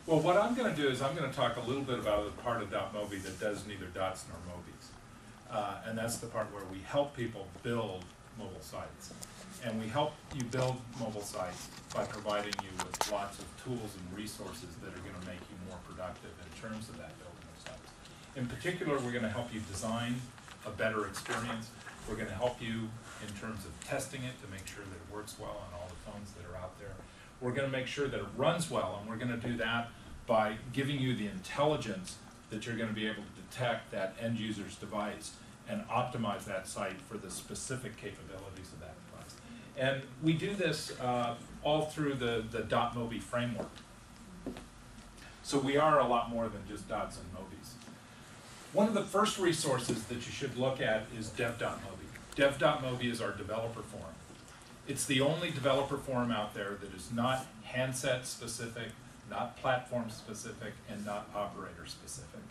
Well, what I'm going to do is I'm going to talk a little bit about the part of .mobi that does neither dots nor mobis. And that's the part where we help people build mobile sites. And we help you build mobile sites by providing you with lots of tools and resources that are going to make you more productive in terms of that building of sites. In particular, we're going to help you design a better experience. We're going to help you in terms of testing it to make sure that it works well on all the phones that are out there. We're going to make sure that it runs well, and we're going to do that by giving you the intelligence that you're going to be able to detect that end user's device and optimize that site for the specific capabilities of that device. And we do this all through the .mobi framework. So we are a lot more than just dots and mobis. One of the first resources that you should look at is dev.mobi. Dev.mobi is our developer forum. It's the only developer forum out there that is not handset specific, not platform specific, and not operator specific.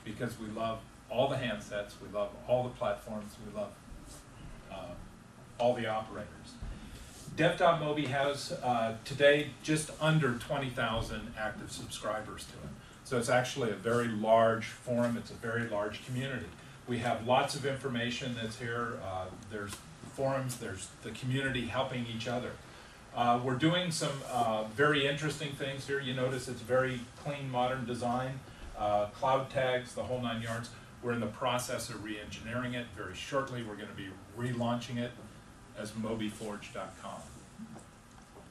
Because we love all the handsets, we love all the platforms, we love all the operators. Dev.mobi has today just under 20,000 active subscribers to it. So it's actually a very large forum, it's a very large community. We have lots of information that's here. There's forums, there's the community helping each other. We're doing some very interesting things here. You notice it's very clean, modern design, cloud tags, the whole 9 yards. We're in the process of re-engineering it. Very shortly, we're going to be relaunching it as mobiforge.com.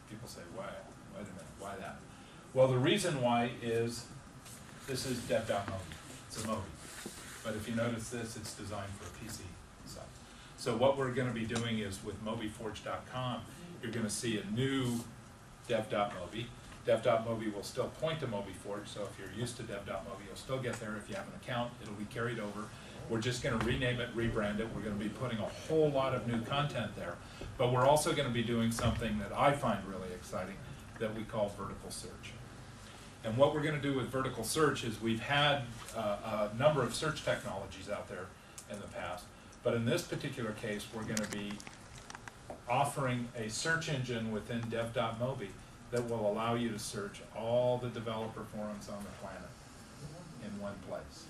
People say, why? Wait a minute, why that? Well, the reason why is this is dev.mobi. It's a mobi. But if you notice this, it's designed for a PC site. So what we're going to be doing is with mobiforge.com, you're going to see a new dev.mobi. Dev.mobi will still point to mobiforge, so if you're used to dev.mobi, you'll still get there. If you have an account, it'll be carried over. We're just going to rename it, rebrand it. We're going to be putting a whole lot of new content there. But we're also going to be doing something that I find really exciting that we call vertical search. And what we're going to do with vertical search is we've had a number of search technologies out there in the past. But in this particular case, we're going to be offering a search engine within dev.mobi that will allow you to search all the developer forums on the planet in one place.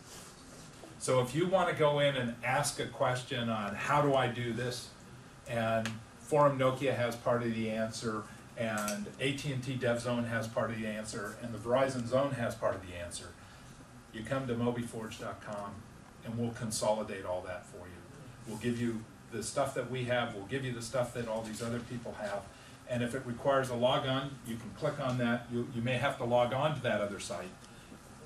So if you want to go in and ask a question on how do I do this, and Forum Nokia has part of the answer, and AT&T DevZone has part of the answer, and the Verizon Zone has part of the answer, you come to mobiforge.com and we'll consolidate all that for you. We'll give you the stuff that we have, we'll give you the stuff that all these other people have, and if it requires a logon, you can click on that. You may have to log on to that other site.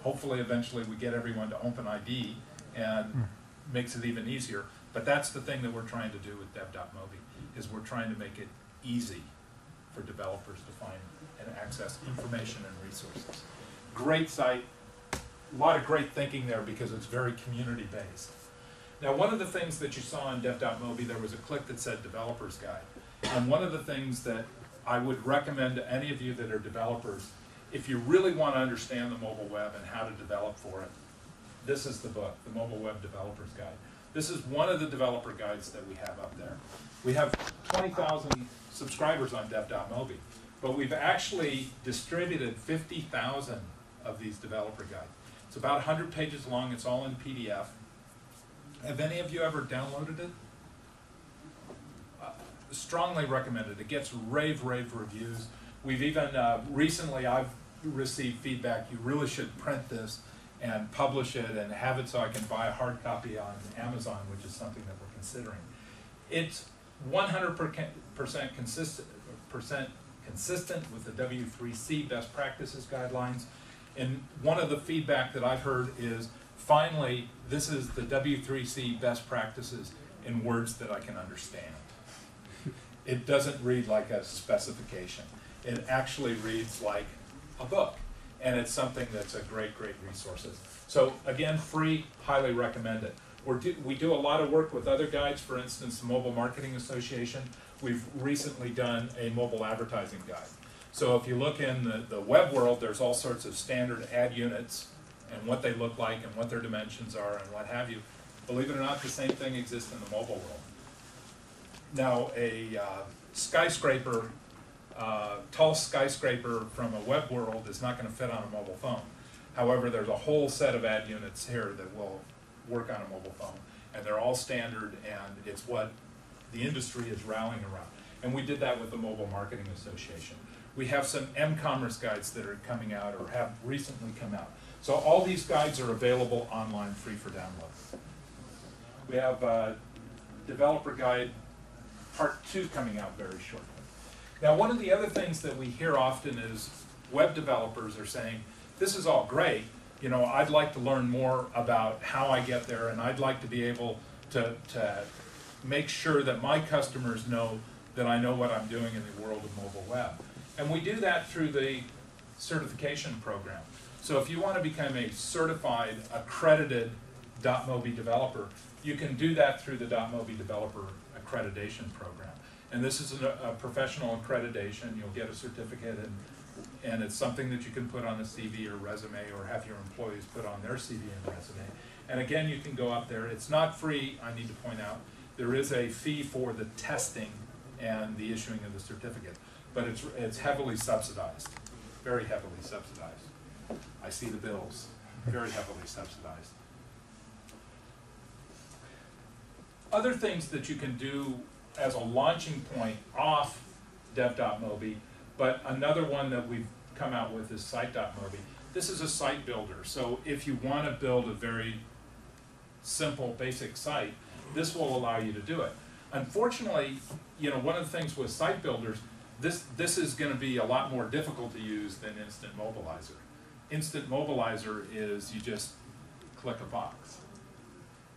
Hopefully, eventually, we get everyone to OpenID and makes it even easier. But that's the thing that we're trying to do with dev.mobi, is we're trying to make it easy for developers to find and access information and resources. Great site, a lot of great thinking there because it's very community-based. Now, one of the things that you saw in dev.mobi, there was a click that said Developer's Guide. And one of the things that I would recommend to any of you that are developers, if you really want to understand the mobile web and how to develop for it, this is the book, the Mobile Web Developer's Guide. This is one of the developer guides that we have up there. We have 20,000 subscribers on dev.mobi, but we've actually distributed 50,000 of these developer guides. It's about 100 pages long, it's all in PDF. Have any of you ever downloaded it? Strongly recommended. It gets rave reviews. We've even, recently I've received feedback, you really should print this and publish it and have it so I can buy a hard copy on Amazon, which is something that we're considering. It's 100% consistent with the W3C best practices guidelines. And one of the feedback that I've heard is, finally, this is the W3C best practices in words that I can understand. It doesn't read like a specification. It actually reads like a book. And it's something that's a great resource. So again, free, highly recommend it. We do a lot of work with other guides, for instance, the Mobile Marketing Association. We've recently done a mobile advertising guide. So if you look in the web world, there's all sorts of standard ad units and what they look like and what their dimensions are and what have you. Believe it or not, the same thing exists in the mobile world. Now, a skyscraper tall skyscraper from a web world is not going to fit on a mobile phone. However, there's a whole set of ad units here that will work on a mobile phone, and they're all standard, and it's what the industry is rallying around. And we did that with the Mobile Marketing Association. We have some m-commerce guides that are coming out or have recently come out. So all these guides are available online, free for download. We have Developer Guide Part 2 coming out very shortly. Now, one of the other things that we hear often is web developers are saying, this is all great, you know, I'd like to learn more about how I get there, and I'd like to be able to make sure that my customers know that I know what I'm doing in the world of mobile web. And we do that through the certification program. So if you want to become a certified, accredited .mobi developer, you can do that through the .mobi developer accreditation program. And this is a professional accreditation. You'll get a certificate, and it's something that you can put on a CV or resume, or have your employees put on their CV and resume. And again, you can go up there. It's not free, I need to point out. There is a fee for the testing and the issuing of the certificate, but it's heavily subsidized, very heavily subsidized. I see the bills, very heavily subsidized. Other things that you can do as a launching point off dev.mobi, but another one that we've come out with is site.mobi. This is a site builder, so if you want to build a very simple, basic site, this will allow you to do it. Unfortunately, you know, one of the things with site builders, this is going to be a lot more difficult to use than Instant Mobilizer. Instant Mobilizer is you just click a box.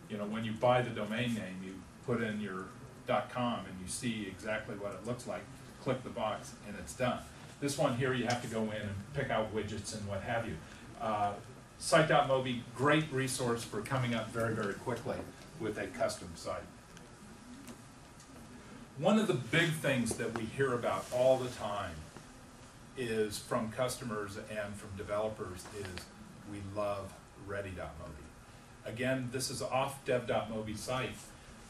You know, when you buy the domain name, you put in your .com and you see exactly what it looks like, click the box, and it's done. This one here, you have to go in and pick out widgets and what have you. Site.mobi, great resource for coming up very, very quickly with a custom site. One of the big things that we hear about all the time is from customers and from developers is we love ready.mobi. Again, this is off dev.mobi site.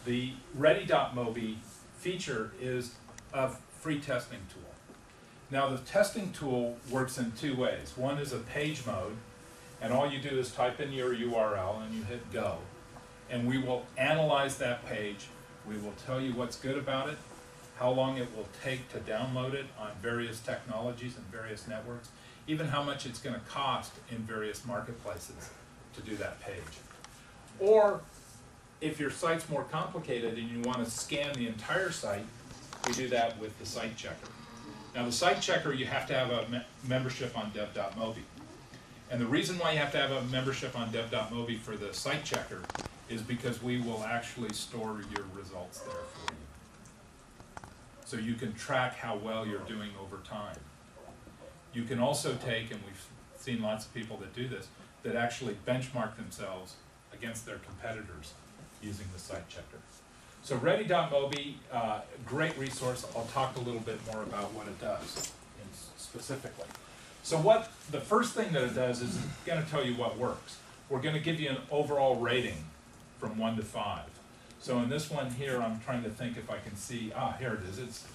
The ready.mobi feature is a free testing tool. Now the testing tool works in two ways. One is a page mode, and all you do is type in your URL and you hit go. And we will analyze that page. We will tell you what's good about it, how long it will take to download it on various technologies and various networks, even how much it's going to cost in various marketplaces to do that page. Or if your site's more complicated and you want to scan the entire site, we do that with the site checker. Now the site checker, you have to have a membership on dev.mobi. And the reason why you have to have a membership on dev.mobi for the site checker is because we will actually store your results there for you. So you can track how well you're doing over time. You can also take, and we've seen lots of people that do this, that actually benchmark themselves against their competitors using the site checker. So ready.mobi, great resource. I'll talk a little bit more about what it does specifically. So what the first thing that it does is it's going to tell you what works. We're going to give you an overall rating from 1 to 5. So in this one here, I'm trying to think if I can see, here it is. It's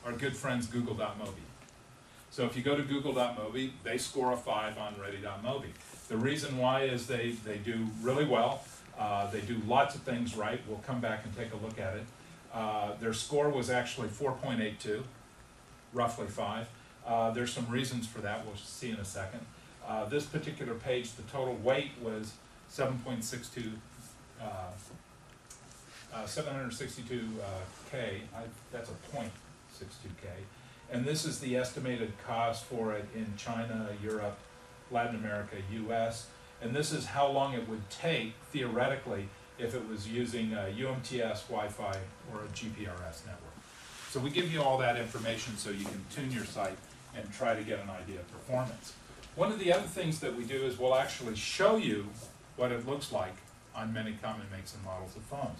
our good friends google.mobi. So if you go to google.mobi, they score a 5 on ready.mobi. The reason why is they do really well. They do lots of things right. We'll come back and take a look at it. Their score was actually 4.82, roughly 5. There's some reasons for that we'll see in a second. This particular page, the total weight was 7.62, 762K. That's a 0.62K. And this is the estimated cost for it in China, Europe, Latin America, US. And this is how long it would take, theoretically, if it was using a UMTS, Wi-Fi, or a GPRS network. So we give you all that information so you can tune your site and try to get an idea of performance. One of the other things that we do is we'll actually show you what it looks like on many common makes and models of phones.